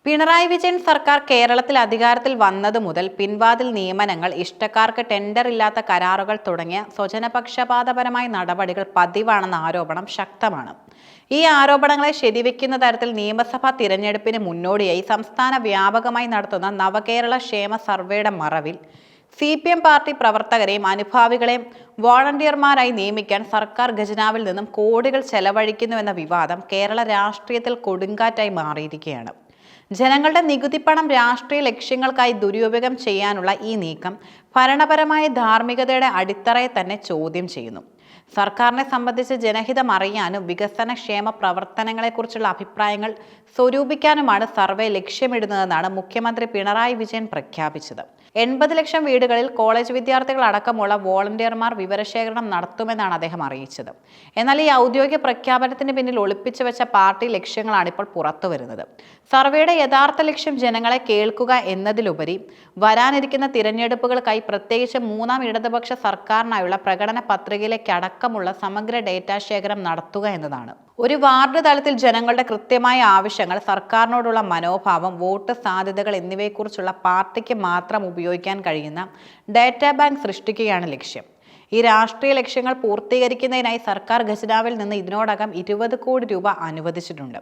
പിണറായി വിജയൻ സർക്കാർ കേരളത്തിൽ അധികാരത്തിൽ വന്നതു മുതൽ പിൻവാതിൽ നിയമനങ്ങൾ, ഇഷ്ടക്കാർക്ക് ടെൻഡർ ഇല്ലാത്ത കരാറുകൾ തുടങ്ങിയ സ്വജനപക്ഷപാതപരമായ നടപടികൾ പതിവാണെന്ന ആരോപണം ശക്തമാണ്. ഈ ആരോപണങ്ങളെ ശരിവെക്കുന്ന തരത്തിൽ നിയമസഭാ തിരഞ്ഞെടുപ്പിന് മുന്നോടിയായി സംസ്ഥാന വ്യാപകമായി നടത്തുന്ന നവകേരള ക്ഷേമ സർവേയുടെ മറവിൽ CPM പാർട്ടി പ്രവർത്തകരെയും അനുഭാവികളെയും വോളണ്ടിയർമാരായി നിയമിക്കാൻ സർക്കാർ ഖജനാവിൽ നിന്നും കോടികൾ ചെലവഴിക്കുന്നുവെന്ന വിവാദം കേരള രാഷ്ട്രീയത്തിൽ കൊടുങ്കാറ്റായി മാറിയിരിക്കുകയാണ്. ജനങ്ങളുടെ നികുതിപ്പണം രാഷ്ട്രീയ ലക്ഷ്യങ്ങൾക്കായി ദുരുപയോഗം ചെയ്യാനുള്ള ഈ നീക്കം ഭരണപരമായ ധാർമ്മികതയുടെ അടിത്തറയെ തന്നെ ചോദ്യം ചെയ്യുന്നു. സർക്കാരിനെ സംബന്ധിച്ച് ജനഹിതം അറിയാനും വികസനക്ഷേമ പ്രവർത്തനങ്ങളെക്കുറിച്ചുള്ള അഭിപ്രായങ്ങൾ സ്വരൂപിക്കാനുമാണ് സർവേ ലക്ഷ്യമിടുന്നതെന്നാണ് മുഖ്യമന്ത്രി പിണറായി വിജയൻ പ്രഖ്യാപിച്ചത്. 80 ലക്ഷം വീടുകളിൽ കോളേജ് വിദ്യാർത്ഥികൾ അടക്കമുള്ള വോളണ്ടിയർമാർ വിവരശേഖരണം നടത്തുമെന്നാണ് അദ്ദേഹം അറിയിച്ചത്. എന്നാൽ ഈ ഔദ്യോഗിക പ്രഖ്യാപനത്തിന് പിന്നിൽ ഒളിപ്പിച്ചു വെച്ച പാർട്ടി ലക്ഷ്യങ്ങളാണ് ഇപ്പോൾ പുറത്തു വരുന്നത്. സർവേയുടെ യഥാർത്ഥ ലക്ഷ്യം ജനങ്ങളെ കേൾക്കുക എന്നതിലുപരി വരാനിരിക്കുന്ന തിരഞ്ഞെടുപ്പുകൾക്കായി പ്രത്യേകിച്ച് മൂന്നാം ഇടതുപക്ഷ സർക്കാരിനായുള്ള പ്രകടന പത്രികയിലേക്ക് അടക്കമുള്ള സമഗ്ര ഡേറ്റാ ശേഖരം നടത്തുക എന്നതാണ്. ഒരു വാർഡ് തലത്തിൽ ജനങ്ങളുടെ കൃത്യമായ ആവശ്യങ്ങൾ, സർക്കാരിനോടുള്ള മനോഭാവം, വോട്ട് സാധ്യതകൾ എന്നിവയെക്കുറിച്ചുള്ള പാർട്ടിക്ക് മാത്രം ഉപയോഗിക്കാൻ കഴിയുന്ന ഡേറ്റാ ബാങ്ക് സൃഷ്ടിക്കുകയാണ് ലക്ഷ്യം. ഈ രാഷ്ട്രീയ ലക്ഷ്യങ്ങൾ പൂർത്തീകരിക്കുന്നതിനായി സർക്കാർ ഖജനാവിൽ നിന്ന് ഇതിനോടകം 20 കോടി രൂപ അനുവദിച്ചിട്ടുണ്ട്.